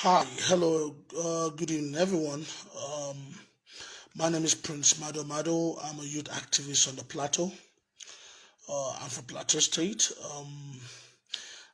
Hi, hello, good evening, everyone. My name is Prince Mado. I'm a youth activist on the Plateau. I'm from Plateau State.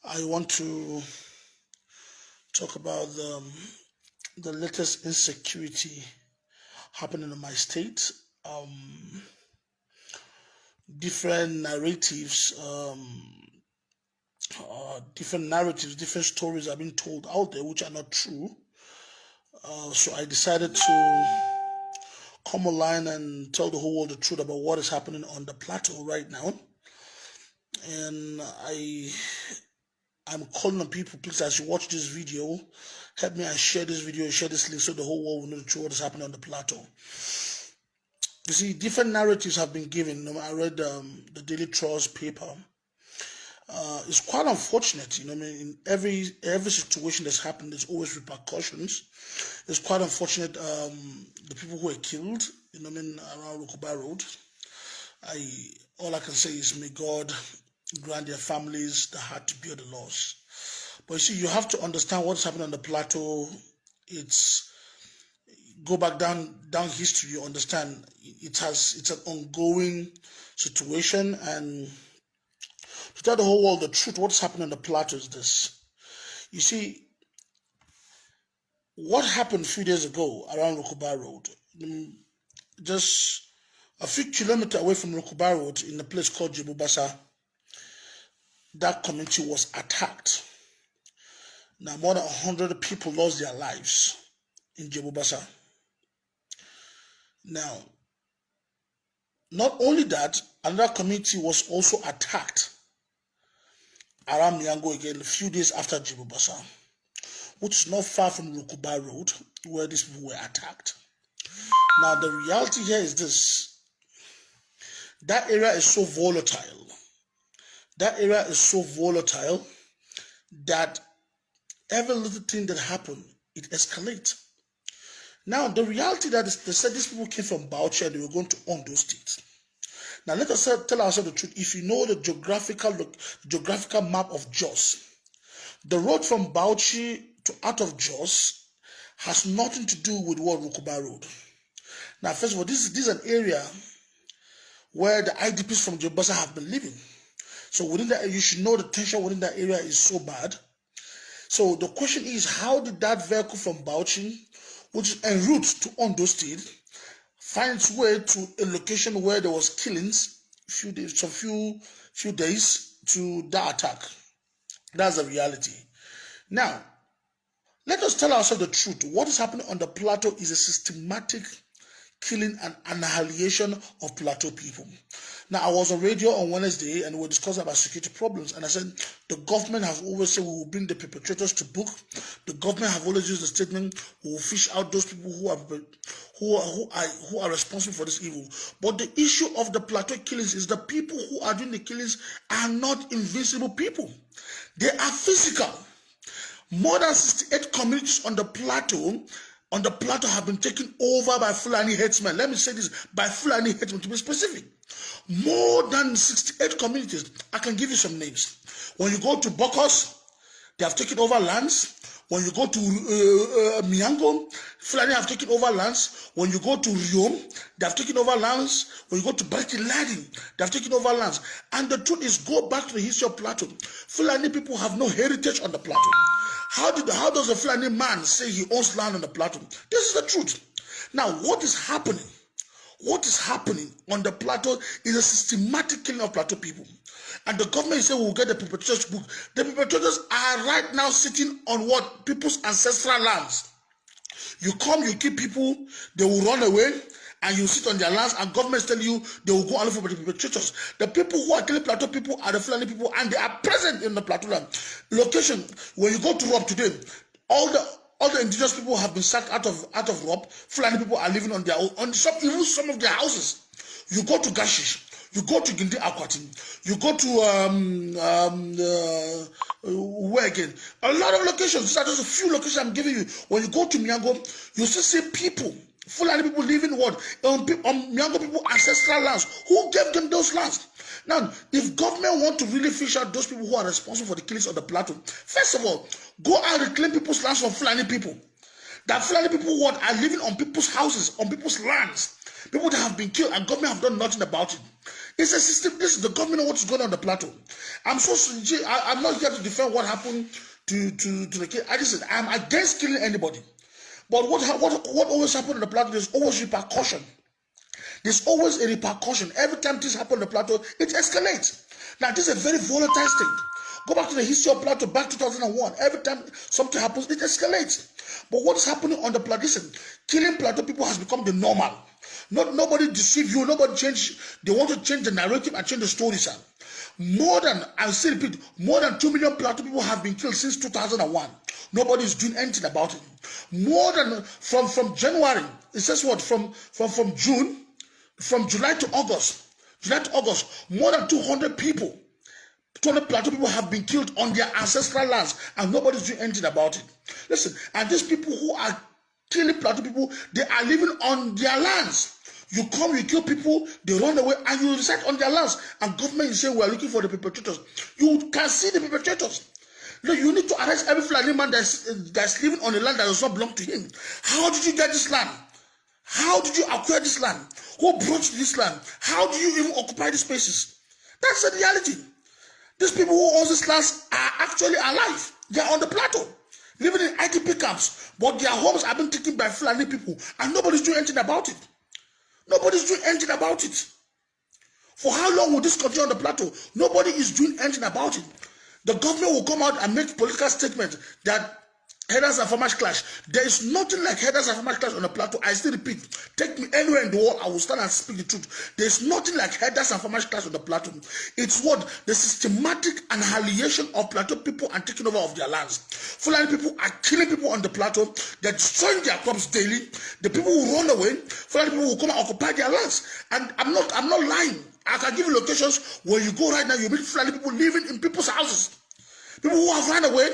I want to talk about the latest insecurity happening in my state. Different narratives, different stories are being told out there which are not true. So I decided to come online and tell the whole world the truth about what is happening on the plateau right now. And I'm calling on people, please, as you watch this video, help me and share this video, share this link so the whole world will know the truth what is happening on the plateau. You see, different narratives have been given. I read the Daily Trust paper. It's quite unfortunate, in every situation that's happened, there's always repercussions. It's quite unfortunate, the people who were killed, around Rukuba Road. All I can say is may God grant their families the heart to bear the loss. But you see, you have to understand what's happening on the plateau. Go back down history, you understand it's an ongoing situation. And to tell the whole world the truth, what's happening on the plateau is this. You see, what happened a few days ago around Rukuba Road, just a few kilometers away from Rukuba Road in a place called Jebubasa, that community was attacked. Now more than 100 people lost their lives in Jebubasa. Now, not only that, another community was also attacked around Miango again a few days after Jebubasa, which is not far from Rukuba Road, where these people were attacked. Now, the reality here is this. That area is so volatile. That area is so volatile that every little thing that happened, it escalates. Now, the reality that is, they said these people came from Bauchi and they were going to Ondo State. Now, let us tell ourselves the truth. If you know the geographical map of Jos, the road from Bauchi to out of Jos has nothing to do with what Rukuba Road. Now, first of all, this is an area where the IDPs from Jebubasa have been living. So within that, you should know the tension within that area is so bad. So the question is, how did that vehicle from Bauchi, which is en route to Ondo State, find its way to a location where there was killings few days to that attack? That's the reality. Now, let us tell ourselves the truth. What is happening on the plateau is a systematic killing and annihilation of plateau people. Now, I was on radio on Wednesday and we were discussing about security problems, and I said the government has always said we will bring the perpetrators to book. The government have always used the statement we will fish out those people who are responsible for this evil. But the issue of the plateau killings is the people who are doing the killings are not invincible people. They are physical. More than 68 communities on the plateau have been taken over by Fulani headsmen. Let me say this, by Fulani headsmen to be specific. More than 68 communities. I can give you some names. When you go to Bokos, they have taken over lands. When you go to Miango, Fulani have taken over lands. When you go to Riom, they have taken over lands. When you go to Bartiladi, they have taken over lands. And the truth is, go back to the history of Plateau. Fulani people have no heritage on the Plateau. How does a Fulani man say he owns land on the Plateau? This is the truth. Now, what is happening? What is happening on the plateau is a systematic killing of plateau people. And the government is saying we will get the perpetrators book. The perpetrators are right now sitting on what? People's ancestral lands. You come, you kill people, they will run away, and you sit on their lands, and governments tell you they will go and look for the perpetrators. The people who are killing plateau people are the Fulani people, and they are present in the plateau land. Location, when you go to Rob today, all the indigenous people have been sacked out of Rob. Fulani people are living on their own, even some of their houses. You go to Gashish, you go to Gindi Aquatin, you go to where again? A lot of locations. These are just a few locations I'm giving you. When you go to Miango, you still see people Fulani people living what? On Miango people ancestral lands. Who gave them those lands? Now, if government want to really fish out those people who are responsible for the killings of the Plateau, first of all, go and reclaim people's lands from Fulani people. That Fulani people what are living on people's houses, on people's lands. People that have been killed and government have done nothing about it. It's a system. This is the government what is going on the Plateau. I'm not here to defend what happened to the kid. I just said I'm against killing anybody. But what always happens on the Plateau, there's always repercussion. There's always a repercussion. Every time this happens on the Plateau, it escalates. Now, this is a very volatile state. Go back to the history of Plateau, back 2001. Every time something happens, it escalates. But what is happening on the Plateau? Listen, killing Plateau people has become the normal. Nobody deceive you. Nobody change. They want to change the narrative and change the story, sir. I still repeat, more than 2 million Plateau people have been killed since 2001. Nobody is doing anything about it. More than from January, it says what? From June, from July to August, more than 200 people, 200 Plateau people have been killed on their ancestral lands, and nobody's doing anything about it. Listen, and these people who are killing Plateau people, they are living on their lands. You come, you kill people, they run away, and you reside on their lands. And government is saying we are looking for the perpetrators. You can see the perpetrators. No, you need to arrest every Fulani man that's living on a land that does not belong to him. How did you get this land? How did you acquire this land? Who brought you this land? How do you even occupy these spaces? That's the reality. These people who own these lands are actually alive. They are on the Plateau, living in IDP camps, but their homes have been taken by Fulani people, and nobody's doing anything about it. Nobody's doing anything about it. For how long will this continue on the Plateau? Nobody is doing anything about it. The government will come out and make political statements that herders and farmers clash. There is nothing like herders and farmers clash on the Plateau. I still repeat, take me anywhere in the world, I will stand and speak the truth. There is nothing like herders and farmers clash on the Plateau. It's what? The systematic annihilation of Plateau people and taking over of their lands. Fulani people are killing people on the Plateau. They're destroying their crops daily. The people will run away. Fulani people will come and occupy their lands. And I'm not lying. I can give you locations where you go right now, you meet Fulani people living in people's houses. People who have run away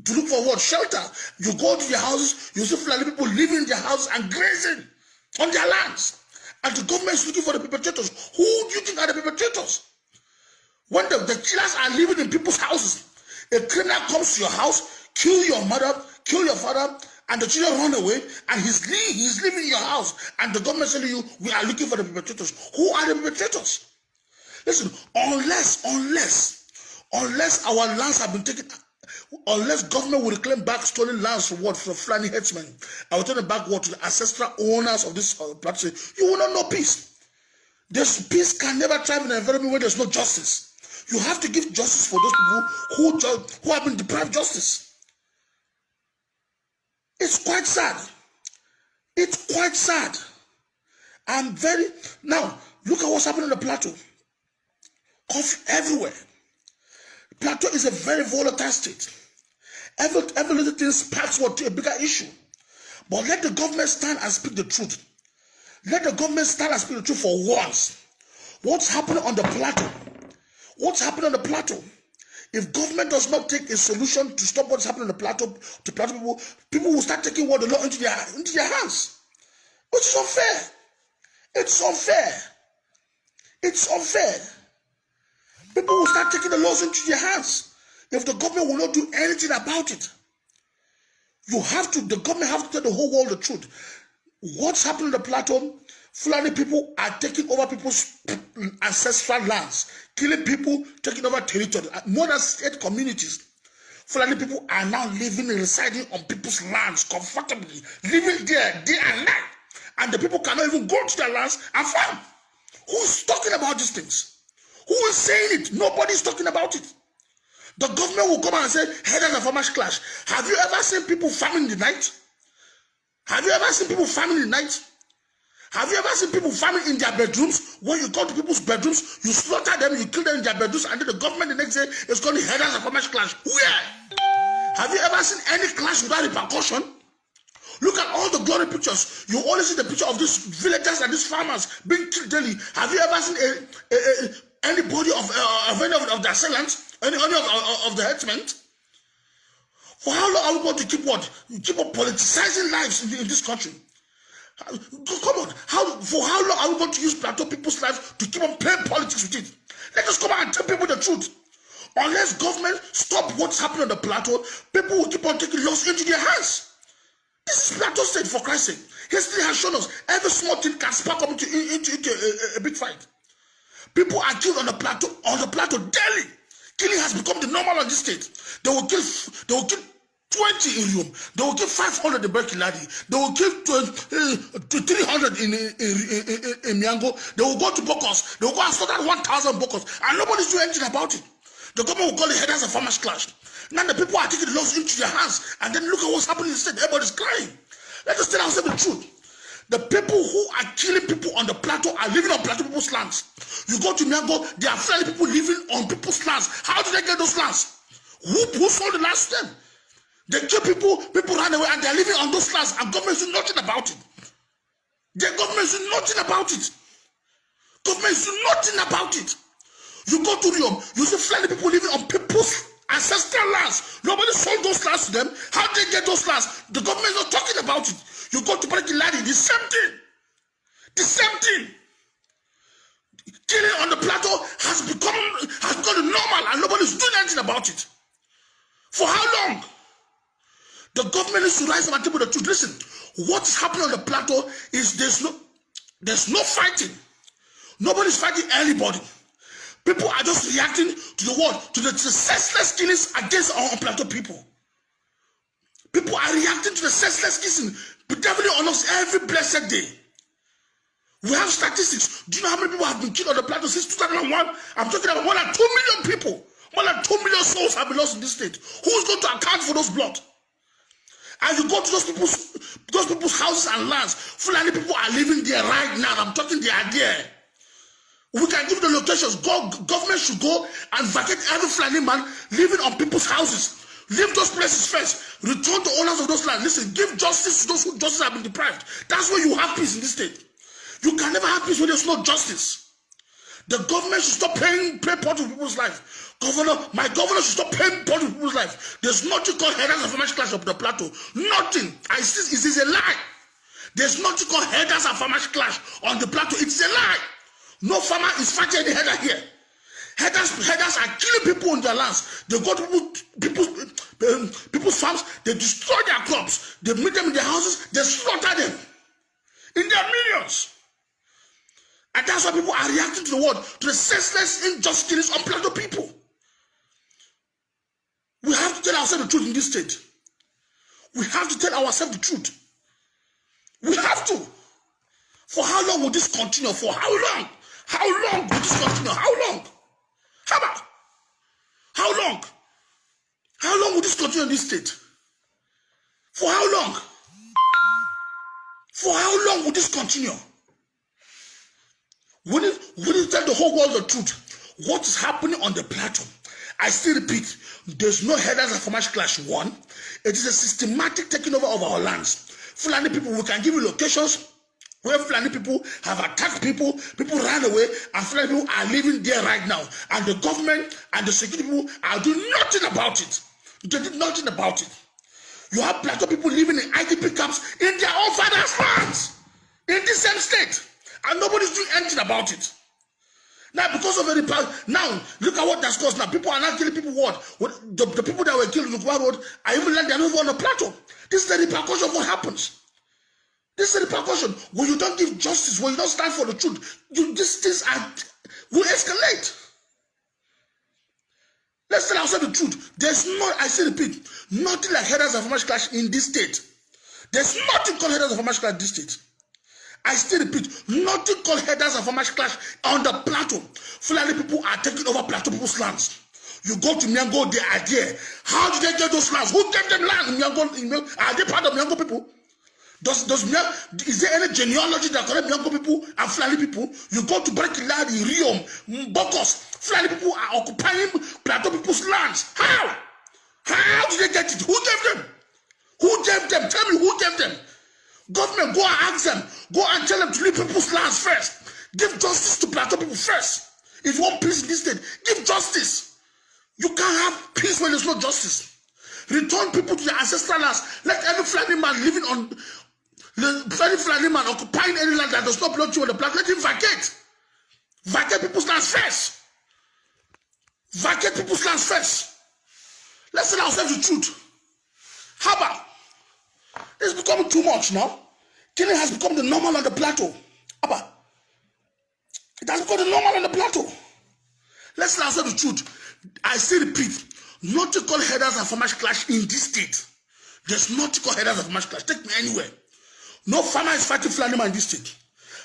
to look for what? Shelter. You go to their houses, you see Fulani people living in their houses and grazing on their lands. And the government is looking for the perpetrators. Who do you think are the perpetrators? When the killers are living in people's houses, a criminal comes to your house, kill your mother, kill your father, and the children run away, and he's living in your house, and the government is telling you, we are looking for the perpetrators. Who are the perpetrators? Listen, unless our lands have been taken, unless government will reclaim back stolen lands from Fulani headsmen, I will turn it back to the ancestral owners of this Plateau, you will not know peace. Peace can never thrive in an environment where there's no justice. You have to give justice for those people who have been deprived justice. It's quite sad. It's quite sad. Now, look at what's happening on the Plateau. Conflict everywhere. Plateau is a very volatile state. Every little thing sparks to a bigger issue. But let the government stand and speak the truth. Let the government stand and speak the truth for once. What's happening on the Plateau? What's happening on the Plateau? If government does not take a solution to stop what's happening on the Plateau, to Plateau people will start taking the law into their hands. Which is unfair. It's unfair. It's unfair. People will start taking the laws into their hands if the government will not do anything about it. The government have to tell the whole world the truth. What's happening on the Plateau? Fulani people are taking over people's ancestral lands, killing people, taking over territory. More than 8 communities. Fulani people are now living and residing on people's lands comfortably, living there day and night. And the people cannot even go to their lands and farm. Who's talking about these things? Who is saying it? Nobody's talking about it. The government will come out and say, herders and farmers clash. Have you ever seen people farming in the night? Have you ever seen people farming in the night? Have you ever seen people farming in their bedrooms? When you go to people's bedrooms, you slaughter them, you kill them in their bedrooms, and then the government the next day is calling herders and farmers clash. Where? Have you ever seen any clash without repercussion? Look at all the glory pictures. You only see the picture of these villagers and these farmers being killed daily. Have you ever seen anybody of any of the assailants, any of the headsmen? For how long are we going to keep what? Keep on politicizing lives in this country? Come on, for how long are we going to use Plateau people's lives to keep on playing politics with it? Let us come out and tell people the truth. Unless government stop what's happening on the Plateau, people will keep on taking laws into their hands. This is Plateau State, for Christ's sake. History has shown us every small thing can spark up into a big fight. People are killed on the plateau daily. Killing has become the normal on this state. They will kill 20 in Rome. They will kill 500 in Berkeley. They will kill 300 in Miango. They will go to Bokos. They will go and slaughter 1,000 Bokos. And nobody's doing anything about it. The government will call it headers of farmers clash. Now the people are taking the laws into their hands. And then look at what's happening in the state. Everybody's crying. Let us tell ourselves the truth. The people who are killing people on the plateau are living on plateau people's lands. You go to Miango, there are friendly people living on people's lands. How did they get those lands? Who sold the lands to them? They kill people ran away, and they're living on those lands, and government is nothing about it. The government is nothing about it. Government is nothing about it. You go to Rome, you see friendly people living on people's ancestral lands. Nobody sold those lands to them. How did they get those lands? The government is not talking about it. You go to Berkeley, the same thing. The same thing. Killing on the plateau has become normal, and nobody's doing anything about it. For how long? The government needs to rise up and tell the truth. Listen, what's happening on the plateau is there's no fighting. Nobody's fighting anybody. People are just reacting to the world, to the senseless killings against our plateau people. People are reacting to the senseless killing, devilling on us every blessed day. We have statistics. Do you know how many people have been killed on the plateau since 2001? I'm talking about more than 2 million people. More than 2 million souls have been lost in this state. Who is going to account for those blood? And you go to those people's houses and lands. Fulani people are living there right now. I'm talking they are there. We can give the locations. Government should go and vacate every Fulani man living on people's houses. Leave those places first. Return to owners of those lands. Listen, give justice to those who justice have been deprived. That's where you have peace in this state. You can never have peace when there's no justice. The government should stop paying part of people's life. My governor should stop paying part of people's life. There's nothing called headers of farmers clash of the plateau. Nothing. It is a lie. There's nothing called headers of farmers clash on the plateau. It's a lie. No farmer is fighting any header here. Headers are killing people on their lands. They go to people's farms. They destroy their crops. They meet them in their houses. They slaughter them in their millions. And that's why people are reacting to the world, to the senseless injustice on plateau people. We have to tell ourselves the truth in this state. We have to tell ourselves the truth. We have to. For how long will this continue? For how long? How long will this continue? How long? How about? How long? How long will this continue in this state? For how long? For how long will this continue? We need to tell the whole world the truth. What is happening on the plateau? I still repeat, there's no headers of farmers clash. One, it is a systematic taking over of our lands. Fulani people, we can give you locations where Fulani people have attacked people, people ran away, and Fulani people are living there right now. And the government and the security people are doing nothing about it. They did nothing about it. You have plateau people living in IDP camps in their own father's lands, in the same state, and nobody's doing anything about it. Now, because of now, look at what that's caused now. People are not killing people. What? The people that were killed in the road are even like they're not on the plateau. This is the repercussion of what happens. This is the repercussion. When you don't give justice, when you don't stand for the truth, these things will escalate. Let's tell ourselves the truth. There's no, I say repeat, nothing like headers of farmers clash in this state. There's nothing called headers of farmers clash in this state. I still repeat, nothing called headers of farmers clash on the plateau. Fulani people are taking over plateau people's lands. You go to Miango, they are there. How did they get those lands? Who gave them land in Miango? Are they part of Miango people? Is there any genealogy that connects Miango people and Fulani people? You go to Brekiladi, Riom, Bokos. Fulani people are occupying plateau people's lands. How? How did they get it? Who gave them? Who gave them? Tell me who gave them. Government, go and ask them. Go and tell them to leave people's lands first. Give justice to plateau people first. If you want peace in this state, give justice. You can't have peace when there's no justice. Return people to their ancestral lands. Let every Fulani man living on Any Fulani man occupying any land that does not belong to you on the Plateau, let him vacate. Vacate people's lands first. Vacate people's lands first. Let's tell ourselves the truth. How about? It's becoming too much now. Killing has become the normal on the Plateau. How about? It has become the normal on the Plateau. Let's tell ourselves the truth. I say repeat, not to call headers and farmers clash in this state. There's not to call headers and farmers clash. Take me anywhere. No farmer is fighting Fulani man in this state.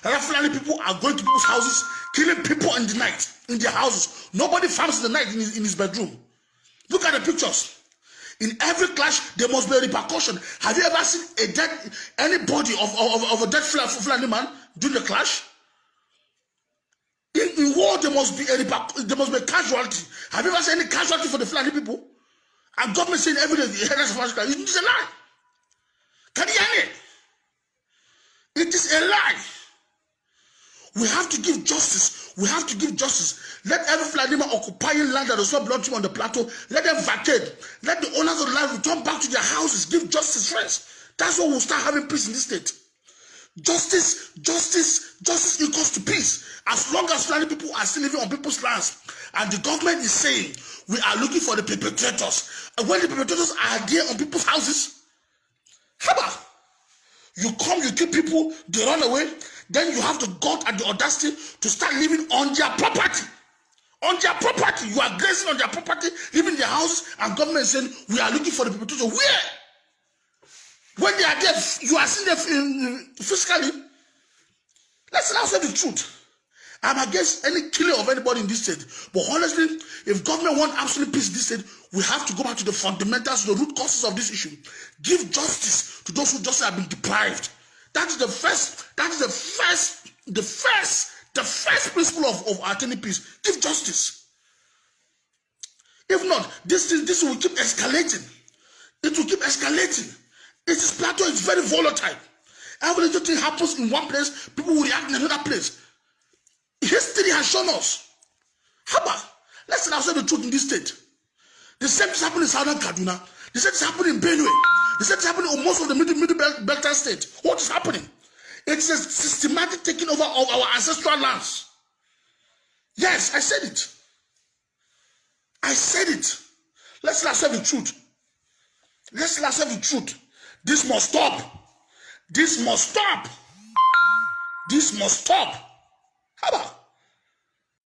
Other Fulani people are going to people's houses, killing people in the night, in their houses. Nobody farms in the night in his bedroom. Look at the pictures. In every clash, there must be a repercussion. Have you ever seen any body of a dead Fulani man during the clash? In war, there must be a casualty. Have you ever seen any casualty for the Fulani people? And government saying every day, it's a lie. Can you hear me? It is a lie. We have to give justice. We have to give justice. Let every Fulani man occupying land that does not belong to him on the Plateau, let them vacate. Let the owners of the land return back to their houses. Give justice first. That's when we'll start having peace in this state. Justice equals to peace. As long as Fulani people are still living on people's lands, and the government is saying we are looking for the perpetrators, and when the perpetrators are there on people's houses, how about? You come, you kill people, they run away, then you have the gut and the audacity to start living on their property. On their property. You are grazing on their property, living in their houses, and government saying, we are looking for the perpetrators. Where? When they are there, you are seeing them physically. Let's now say the truth. I'm against any killing of anybody in this state. But honestly, if government wants absolute peace in this state, we have to go back to the fundamentals, the root causes of this issue. Give justice to those who just have been deprived. That is the first principle of attaining peace. Give justice. If not, this will keep escalating. It will keep escalating. It is Plateau, it's very volatile. Every little thing happens in one place, people will react in another place. History has shown us. How about? Let's now say the truth in this state. The same thing happened in Southern Kaduna. The same thing happened in Benue. The same thing happened in most of the middle belt state. What is happening? It is a systematic taking over of our ancestral lands. Yes, I said it. I said it. Let's now say the truth. Let's now say the truth. This must stop. This must stop. This must stop. How about?